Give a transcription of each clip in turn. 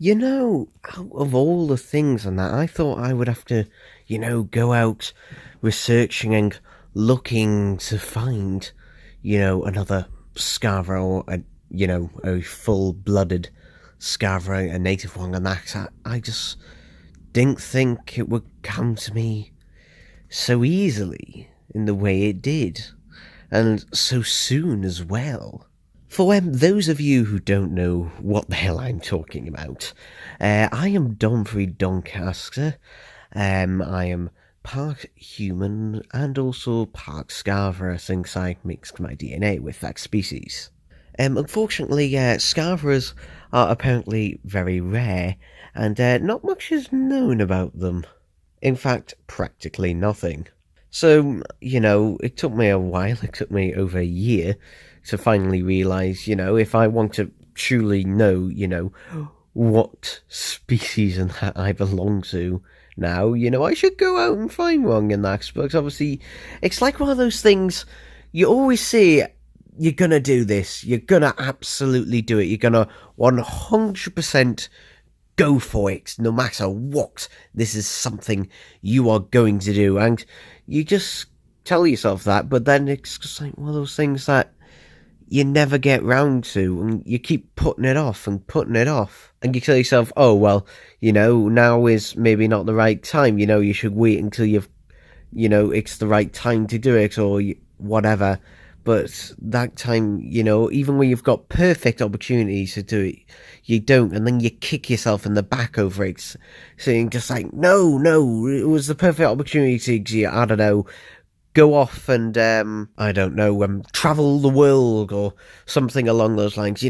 Out of all the things and that, I thought I would have to, go out researching and looking to find, another Scarver or a full-blooded Scarver, a native one, and that. I just didn't think it would come to me so easily in the way it did, and so soon as well. For those of you who don't know what the hell I'm talking about, I am Donfrey Doncaster. I am part human and also part Scarver since I mixed my DNA with that species. Unfortunately, Scarvers are apparently very rare, and not much is known about them. In fact, practically nothing. So, it took me a while, it took me over a year to finally realise, if I want to truly know, what species and that I belong to now, I should go out and find one in that. But obviously, it's like one of those things, you always say, you're gonna do this, you're gonna absolutely do it, you're gonna 100% go for it, no matter what. This is something you are going to do, and you just tell yourself that, but then it's just like one of those things that you never get round to, and you keep putting it off, and you tell yourself, oh, well, now is maybe not the right time, you should wait until it's the right time to do it, or whatever. But that time, even when you've got perfect opportunities to do it, you don't, and then you kick yourself in the back over it, saying just like, no, it was the perfect opportunity to, I don't know, go off and, travel the world, or something along those lines,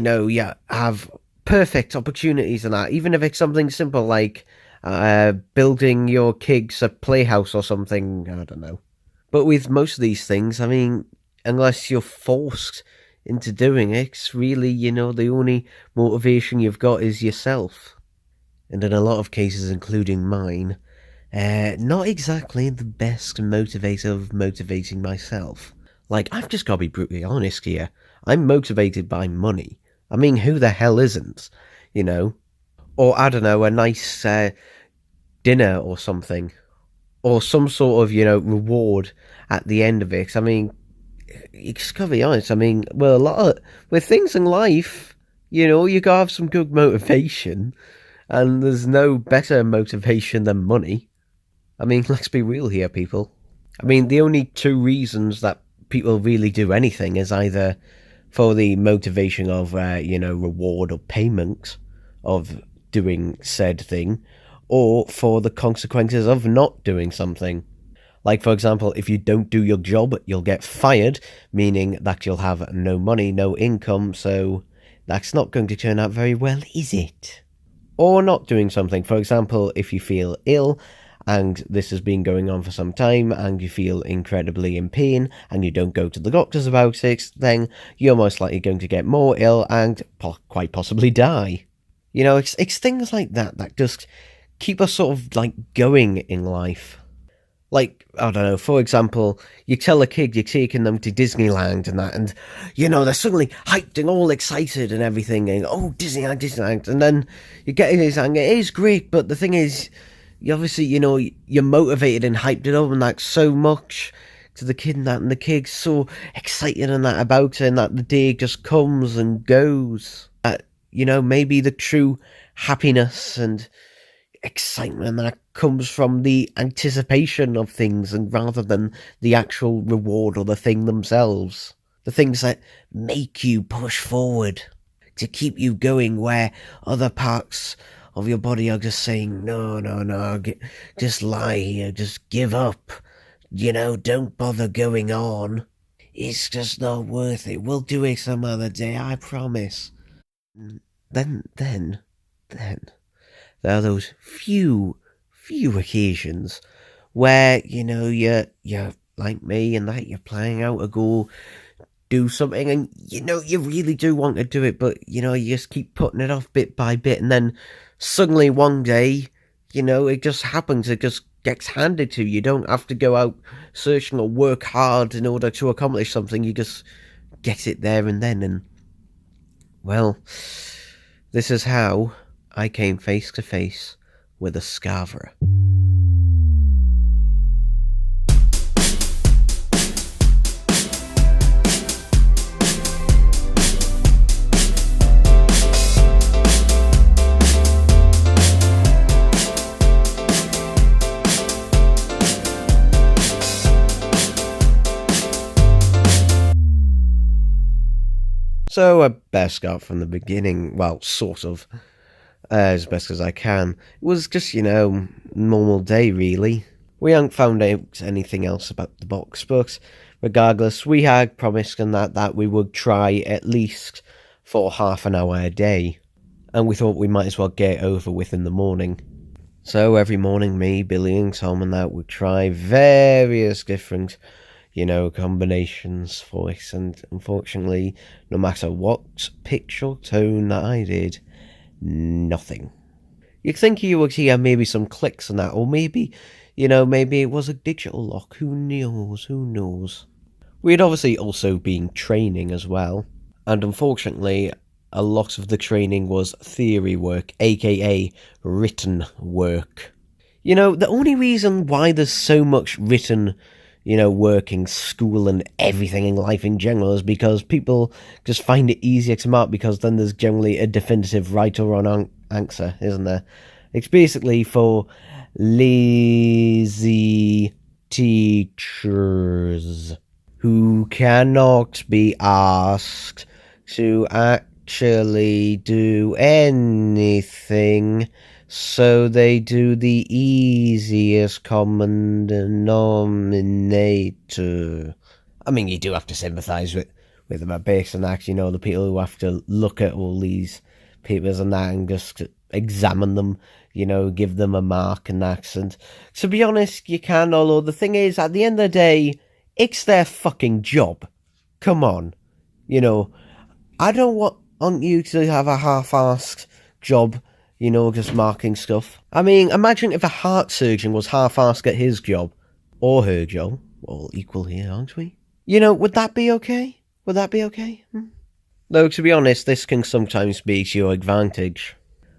have perfect opportunities and that, even if it's something simple like building your kids a playhouse or something, I don't know. But with most of these things, I mean, unless you're forced into doing it, it's really, the only motivation you've got is yourself. And in a lot of cases, including mine, not exactly the best motivator of motivating myself. Like, I've just got to be brutally honest here. I'm motivated by money. I mean, who the hell isn't, Or, I don't know, a nice dinner or something. Or some sort of, reward at the end of it. I mean, it's gotta be honest, with things in life, you gotta have some good motivation, and there's no better motivation than money. I mean, let's be real here, people. I mean, the only two reasons that people really do anything is either for the motivation of, reward or payment of doing said thing, or for the consequences of not doing something. Like, for example, if you don't do your job, you'll get fired, meaning that you'll have no money, no income, so that's not going to turn out very well, is it? Or not doing something. For example, if you feel ill, and this has been going on for some time, and you feel incredibly in pain, and you don't go to the doctors about it, then you're most likely going to get more ill and quite possibly die. It's things like that just keep us sort of, like, going in life. Like, I don't know, for example, you tell a kid you're taking them to Disneyland and that, and, they're suddenly hyped and all excited and everything, and, oh, Disneyland, and then you get in his and it is great, but the thing is, you obviously, you're motivated and hyped it up and that so much to the kid and the kid's so excited and that about it, and that the day just comes and goes. Maybe the true happiness and excitement that comes from the anticipation of things, and rather than the actual reward or the thing themselves. The things that make you push forward, to keep you going, where other parts of your body are just saying, no, just lie here, just give up, don't bother going on. It's just not worth it. We'll do it some other day, I promise. Then, there are those few occasions where, you're like me and that, you're planning out to go do something, and, you really do want to do it, but, you just keep putting it off bit by bit, and then suddenly one day, it just happens, it just gets handed to you. You don't have to go out searching or work hard in order to accomplish something, you just get it there and then, and, well, this is how I came face to face with a Scarver. So I best start from the beginning, well, sort of, as best as I can. It was just, normal day, really. We hadn't found out anything else about the box, but regardless, we had promised and that we would try at least for half an hour a day, and we thought we might as well get it over with in the morning. So every morning, me, Billy and Tom and that would try various different combinations for it, and unfortunately, no matter what pitch or tone that I did, nothing. You'd think you would hear maybe some clicks and that, or maybe it was a digital lock, who knows. We'd obviously also been training as well, and unfortunately, a lot of the training was theory work, aka written work. The only reason why there's so much written working, school and everything in life in general is because people just find it easier to mark, because then there's generally a definitive right or wrong answer, isn't there? It's basically for lazy teachers who cannot be asked to actually do anything, so they do the easiest common denominator. I mean, you do have to sympathise with them a bit and that, the people who have to look at all these papers and that and just examine them, give them a mark and that. And to be honest, you can, although the thing is, at the end of the day, it's their fucking job. Come on. I don't want you to have a half-assed job, just marking stuff. I mean, imagine if a heart surgeon was half-assed at his job, or her job. We're all equal here, aren't we? Would that be okay? Though, to be honest, this can sometimes be to your advantage.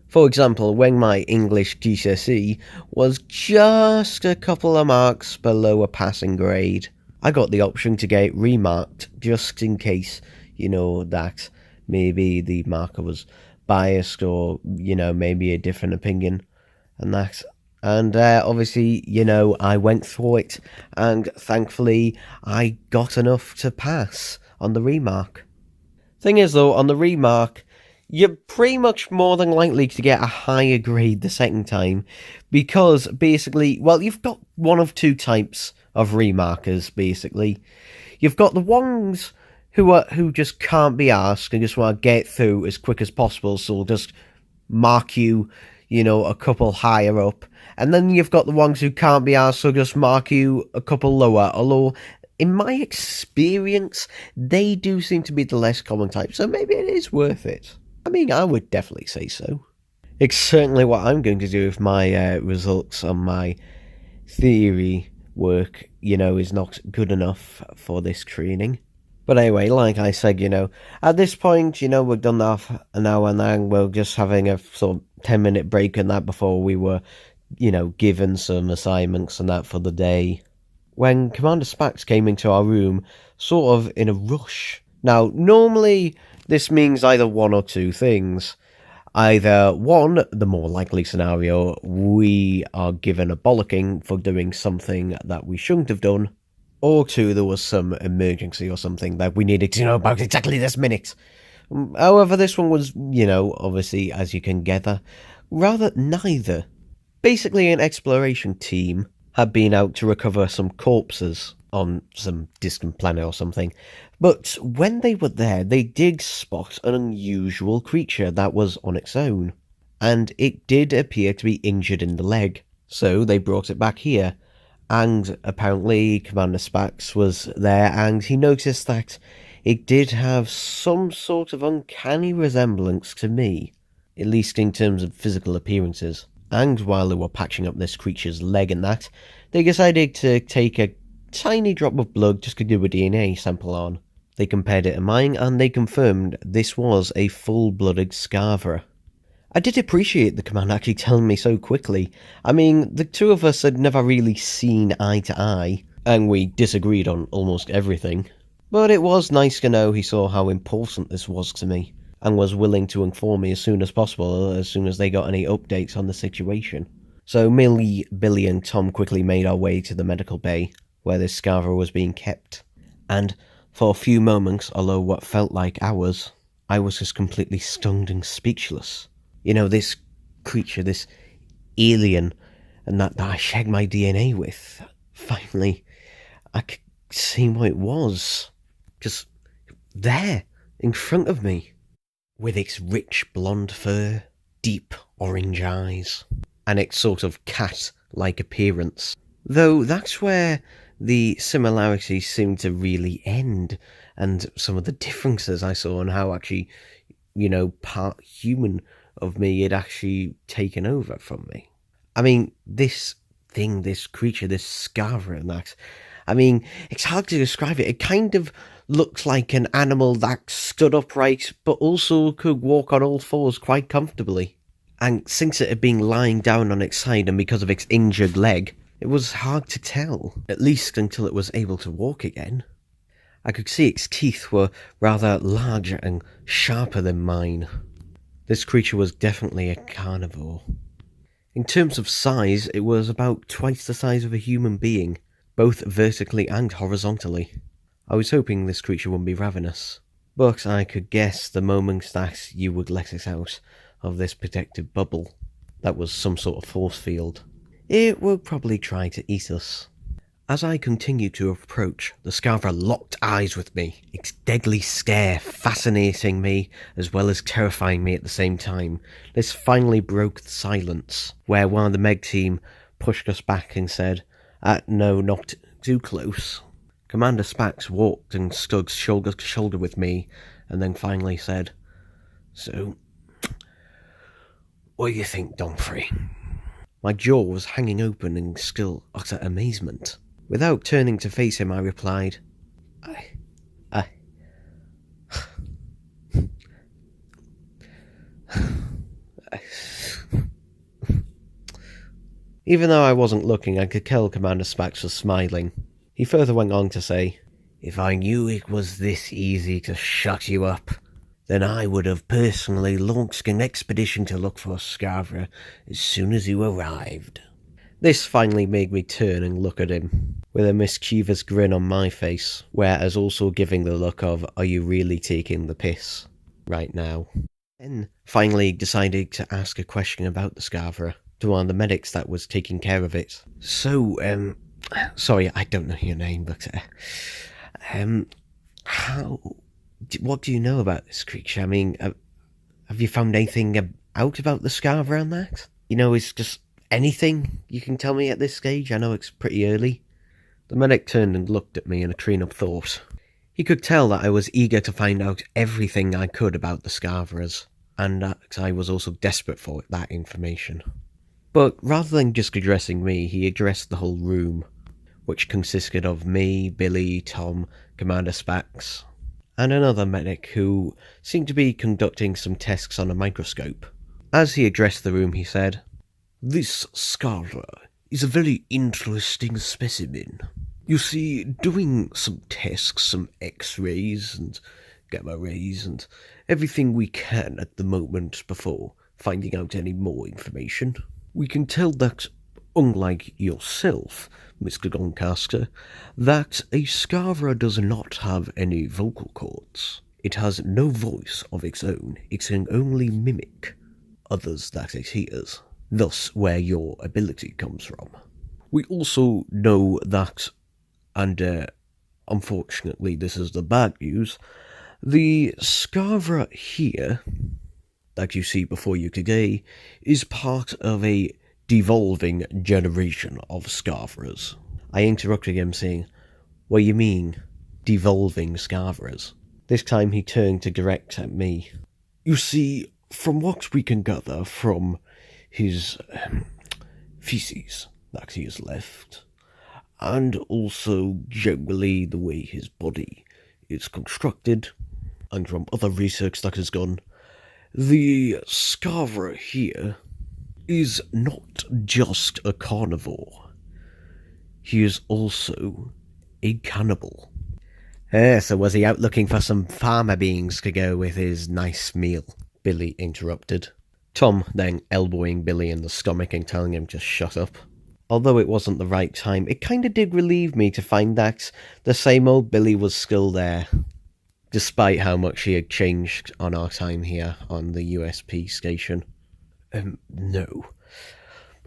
For example, when my English GCSE was just a couple of marks below a passing grade, I got the option to get it remarked, just in case, that maybe the marker was biased or, maybe a different opinion and that. And obviously, I went through it, and thankfully I got enough to pass on the remark. Thing is, though, on the remark, you're pretty much more than likely to get a higher grade the second time, because basically, well, you've got one of two types of remarkers, basically. You've got the ones who just can't be asked and just want to get through as quick as possible, so they'll just mark you, a couple higher up. And then you've got the ones who can't be asked, so just mark you a couple lower, although in my experience, they do seem to be the less common type, so maybe it is worth it. I mean, I would definitely say so. It's certainly what I'm going to do if my results on my theory work, is not good enough for this training. But anyway, like I said, at this point, we've done that an hour and then we're just having a sort of 10-minute break and that before we were, given some assignments and that for the day, when Commander Spax came into our room, sort of in a rush. Now, normally, this means either one or two things. Either one, the more likely scenario, we are given a bollocking for doing something that we shouldn't have done, or two, there was some emergency or something that we needed to know about exactly this minute. However, this one was, obviously, as you can gather, rather neither. Basically, an exploration team had been out to recover some corpses on some distant planet or something, but when they were there, they did spot an unusual creature that was on its own, and it did appear to be injured in the leg, so they brought it back here, and apparently Commander Spax was there, and he noticed that it did have some sort of uncanny resemblance to me, at least in terms of physical appearances. And while they were patching up this creature's leg and that, they decided to take a tiny drop of blood just to do a DNA sample on. They compared it to mine, and they confirmed this was a full-blooded Scarver. I did appreciate the command actually telling me so quickly. I mean, the two of us had never really seen eye to eye, and we disagreed on almost everything. But it was nice to know he saw how important this was to me, and was willing to inform me as soon as possible, as soon as they got any updates on the situation. So Millie, Billy and Tom quickly made our way to the medical bay, where this Scarver was being kept. And for a few moments, although what felt like hours, I was just completely stunned and speechless. You know, this creature, this alien, and that I shared my DNA with, finally, I could see what it was. Just there, in front of me. With its rich blonde fur, deep orange eyes, and its sort of cat-like appearance. Though that's where the similarities seem to really end, and some of the differences I saw and how actually, part human of me had actually taken over from me. I mean, this thing, this creature, this Scarver and that, I mean, it's hard to describe it. It kind of looks like an animal that stood upright, but also could walk on all fours quite comfortably. And since it had been lying down on its side and because of its injured leg, it was hard to tell, at least until it was able to walk again. I could see its teeth were rather larger and sharper than mine. This creature was definitely a carnivore. In terms of size, it was about twice the size of a human being, both vertically and horizontally. I was hoping this creature wouldn't be ravenous, but I could guess the moment that you would let it out of this protective bubble, that was some sort of force field, it would probably try to eat us. As I continued to approach, the Scarver locked eyes with me, its deadly stare fascinating me as well as terrifying me at the same time. This finally broke the silence, where one of the Meg team pushed us back and said, no, not too close. Commander Spax walked and stood shoulder to shoulder with me, and then finally said, "So, what do you think, Donfrey?" My jaw was hanging open in still utter amazement. Without turning to face him, I replied, I... Even though I wasn't looking, I could tell Commander Spax was smiling. He further went on to say, "If I knew it was this easy to shut you up, then I would have personally launched an expedition to look for Scarver as soon as you arrived." This finally made me turn and look at him, with a mischievous grin on my face, whereas also giving the look of, are you really taking the piss right now? Then finally decided to ask a question about the Scarver to one of the medics that was taking care of it. "So, sorry, I don't know your name, but, what do you know about this creature? I mean, have you found anything out about the Scarver and that? Is just anything you can tell me at this stage? I know it's pretty early." The medic turned and looked at me in a train of thought. He could tell that I was eager to find out everything I could about the Scarverers, and that I was also desperate for that information. But rather than just addressing me, he addressed the whole room, which consisted of me, Billy, Tom, Commander Spax, and another medic who seemed to be conducting some tests on a microscope. As he addressed the room, he said, "This Scarver is a very interesting specimen. You see, doing some tests, some X-rays and gamma rays and everything we can at the moment before finding out any more information, we can tell that, unlike yourself, Mr. Doncaster, that a Scarver does not have any vocal cords. It has no voice of its own. It can only mimic others that it hears. Thus, where your ability comes from. We also know that, and unfortunately this is the bad news, the Scarver here, that you see before you today, is part of a devolving generation of Scarverers." I interrupted him saying, "What do you mean, devolving Scarverers?" This time he turned to direct at me. "You see, from what we can gather from his feces that he has left, and also generally the way his body is constructed, and from other research that has gone, The Scarver here is not just a carnivore. He is also a cannibal. So was he out looking for some farmer beings to go with his nice meal? Billy interrupted. Tom then elbowing Billy in the stomach and telling him to shut up. Although it wasn't the right time, it kinda did relieve me to find that the same old Billy was still there, despite how much he had changed on our time here on the USP station. No.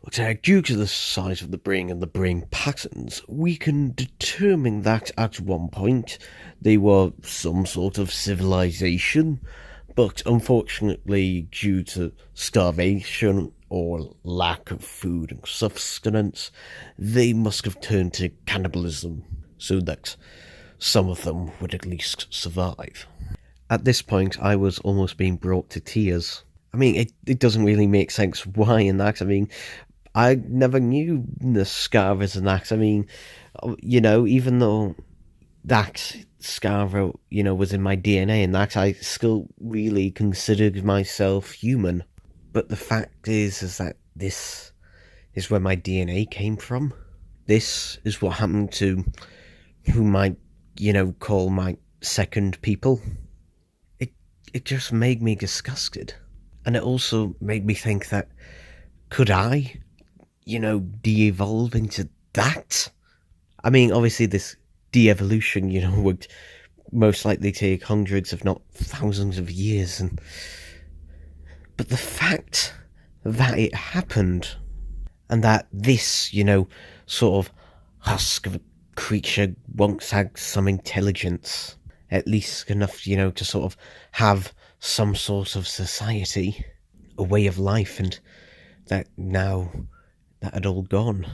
But due to the size of the brain and the brain patterns, we can determine that at one point they were some sort of civilization, but unfortunately due to starvation or lack of food and sustenance, they must have turned to cannibalism so that some of them would at least survive. At this point, I was almost being brought to tears. I mean, it doesn't really make sense why in that. I mean, I never knew the Scarvers and that. I mean, even though that Scarver, was in my DNA and that, I still really considered myself human. But the fact is that this is where my DNA came from. This is what happened to whom I, call my second people. It just made me disgusted. And it also made me think that, could I, de-evolve into that? I mean, obviously this de-evolution, would most likely take hundreds, if not thousands of years. But the fact that it happened, and that this, sort of husk of a creature once had some intelligence, at least enough, to sort of have some sort of society, a way of life, and that now that had all gone.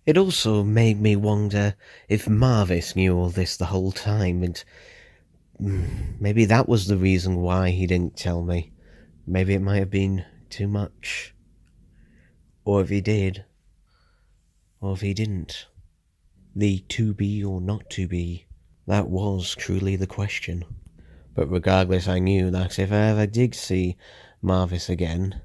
It also made me wonder if Marvis knew all this the whole time, and maybe that was the reason why he didn't tell me. Maybe it might have been too much. Or if he did. Or if he didn't. The to be or not to be. That was truly the question. But regardless, I knew that if I ever did see Marvis again,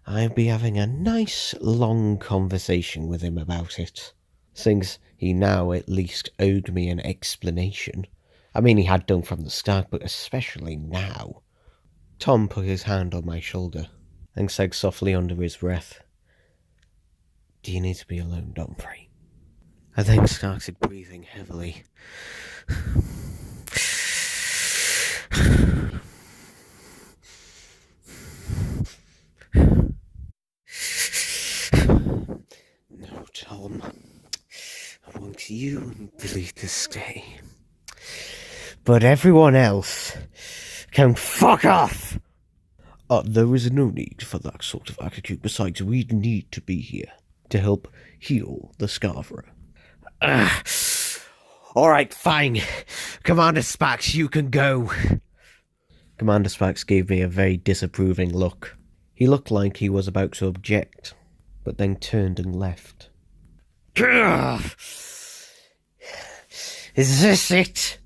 I'd be having a nice long conversation with him about it. Since he now at least owed me an explanation. I mean, he had done from the start, but especially now. Tom put his hand on my shoulder and said softly under his breath, "Do you need to be alone, Donfrey?" I then started breathing heavily. No, Tom. I want you and Billy to stay. But everyone else can fuck off! There is no need for that sort of attitude. Besides, we need to be here to help heal the Scarver. Alright, fine. Commander Spax, you can go. Commander Spax gave me a very disapproving look. He looked like he was about to object, but then turned and left. Is this it?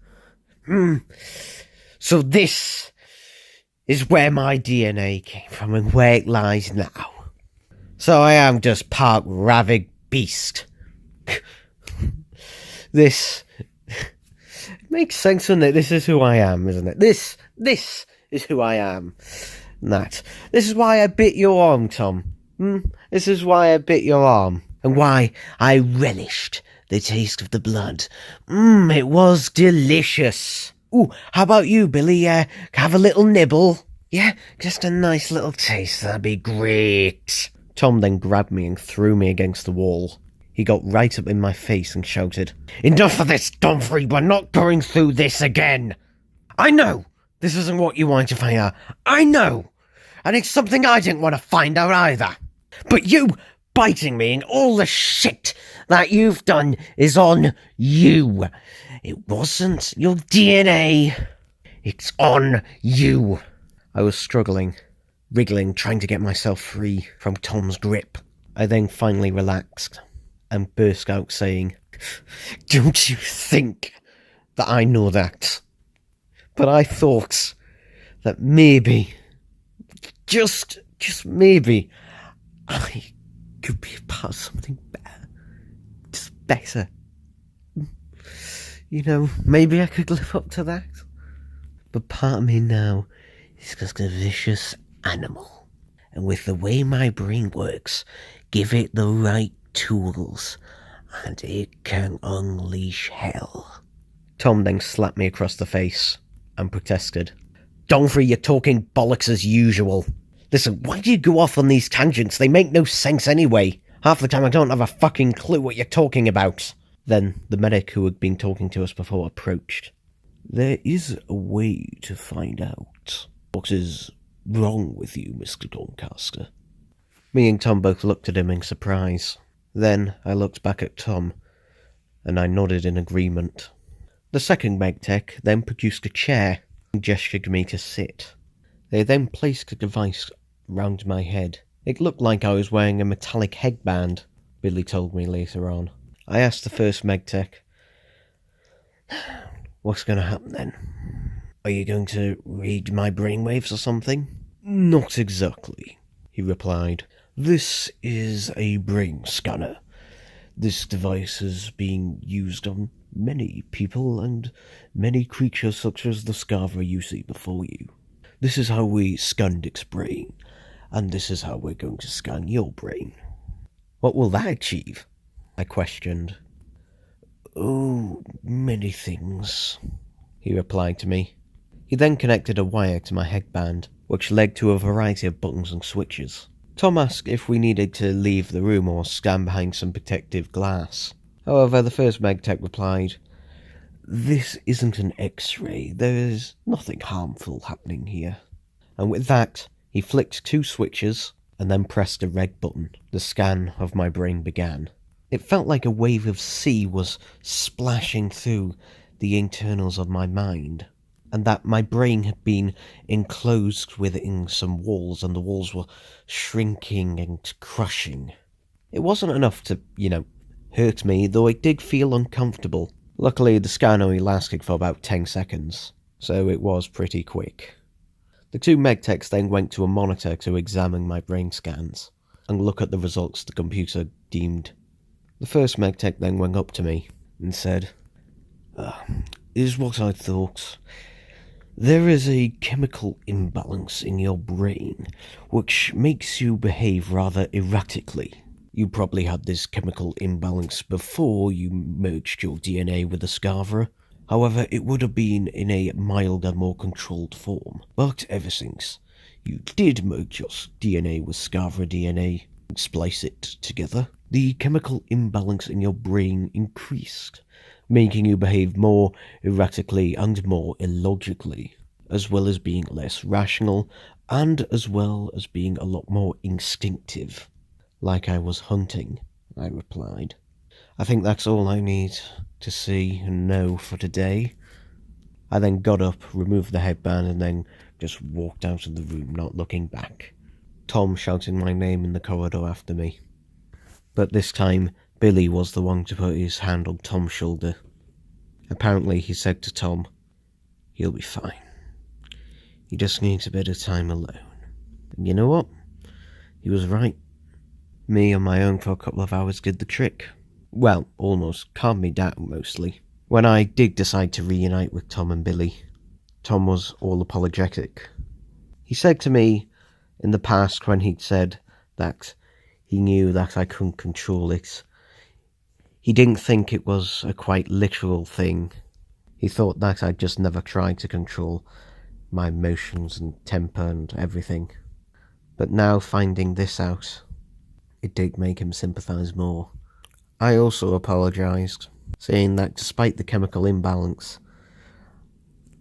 So this is where my DNA came from and where it lies now. So I am just part ravid beast. This makes sense, doesn't it? This is who I am, isn't it? This is who I am. This is why I bit your arm, Tom. This is why I bit your arm. And why I relished the taste of the blood. It was delicious. Ooh, how about you, Billy? Have a little nibble? Yeah, just a nice little taste, that'd be great. Tom then grabbed me and threw me against the wall. He got right up in my face and shouted, "Enough of this, Donfrey, we're not going through this again. I know this isn't what you wanted to find out. I know. And it's something I didn't want to find out either. But you biting me and all the shit that you've done is on you. It wasn't your DNA. It's on you." I was struggling, wriggling, trying to get myself free from Tom's grip. I then finally relaxed and burst out saying, "Don't you think that I know that? But I thought that maybe just maybe, I could be a part of something better. Just better. You know, maybe I could live up to that. But part of me now is just a vicious animal. And with the way my brain works, give it the right tools, and it can unleash hell. Tom then slapped me across the face and protested. Donfrey, you're talking bollocks as usual. Listen, why do you go off on these tangents? They make no sense anyway. Half the time I don't have a fucking clue what you're talking about. Then the medic who had been talking to us before approached. There is a way to find out what is wrong with you, Mr. Doncaster. Me and Tom both looked at him in surprise. Then I looked back at Tom, and I nodded in agreement. The second medtech then produced a chair and gestured me to sit. They then placed a device round my head. It looked like I was wearing a metallic headband, Billy told me later on. I asked the first medtech, what's going to happen then? Are you going to read my brainwaves or something? Not exactly, he replied. This is a brain scanner. This device is being used on many people and many creatures such as the Scarver you see before you. This is how we scanned its brain, and this is how we're going to scan your brain. What will that achieve? I questioned. Oh, many things, he replied to me. He then connected a wire to my headband, which led to a variety of buttons and switches. Tom asked if we needed to leave the room or stand behind some protective glass. However, the first medtech replied, This isn't an X-ray. There is nothing harmful happening here. And with that, he flicked 2 switches and then pressed a red button. The scan of my brain began. It felt like a wave of sea was splashing through the internals of my mind, and that my brain had been enclosed within some walls, and the walls were shrinking and crushing. It wasn't enough to, hurt me, though it did feel uncomfortable. Luckily, the scan only lasted for about 10 seconds, so it was pretty quick. The 2 medtechs then went to a monitor to examine my brain scans and look at the results the computer deemed. The first medtech then went up to me and said, Is what I thought. There is a chemical imbalance in your brain which makes you behave rather erratically. You probably had this chemical imbalance before you merged your DNA with the Scarver. However, it would have been in a milder, more controlled form. But ever since you did merge your DNA with Scarver DNA and splice it together, the chemical imbalance in your brain increased, making you behave more erratically and more illogically, as well as being less rational, and as well as being a lot more instinctive. Like I was hunting, I replied. I think that's all I need to see and know for today. I then got up, removed the headband, and then just walked out of the room, not looking back. Tom shouting my name in the corridor after me. But this time, Billy was the one to put his hand on Tom's shoulder. Apparently, he said to Tom, He'll be fine. He just needs a bit of time alone. And you know what? He was right. Me on my own for a couple of hours did the trick. Well, almost. Calmed me down, mostly. When I did decide to reunite with Tom and Billy, Tom was all apologetic. He said to me in the past when he'd said that he knew that I couldn't control it, he didn't think it was a quite literal thing. He thought that I'd just never tried to control my emotions and temper and everything. But now finding this out, it did make him sympathise more. I also apologised, saying that despite the chemical imbalance,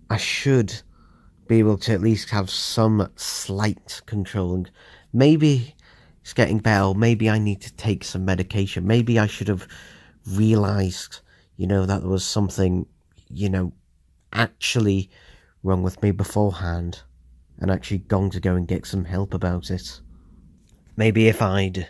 I should be able to at least have some slight control, and maybe it's getting better, maybe I need to take some medication, maybe I should have realised, that there was something, actually wrong with me beforehand, and actually gone to go and get some help about it. Maybe if I'd,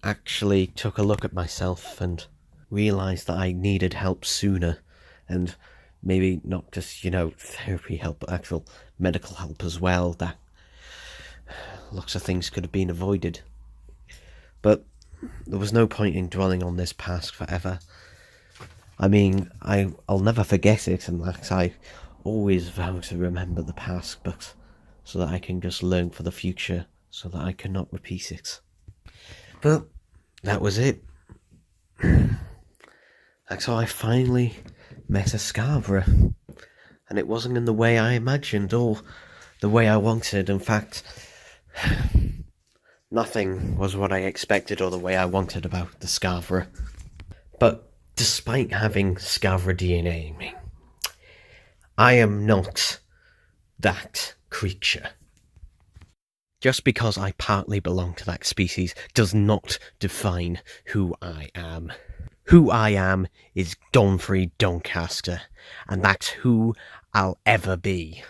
actually took a look at myself and realised that I needed help sooner, and maybe not just, therapy help, but actual medical help as well, that lots of things could have been avoided. But there was no point in dwelling on this past forever. I mean, I'll never forget it, and I always vow to remember the past, but so that I can just learn for the future, so that I cannot repeat it. But that was it. That's how I finally met a Scarver. And it wasn't in the way I imagined or the way I wanted. In fact, nothing was what I expected or the way I wanted about the Scarver. But despite having Scarver DNA in me, I am not that creature. Just because I partly belong to that species does not define who I am. Who I am is Donfrey Doncaster, and that's who I'll ever be.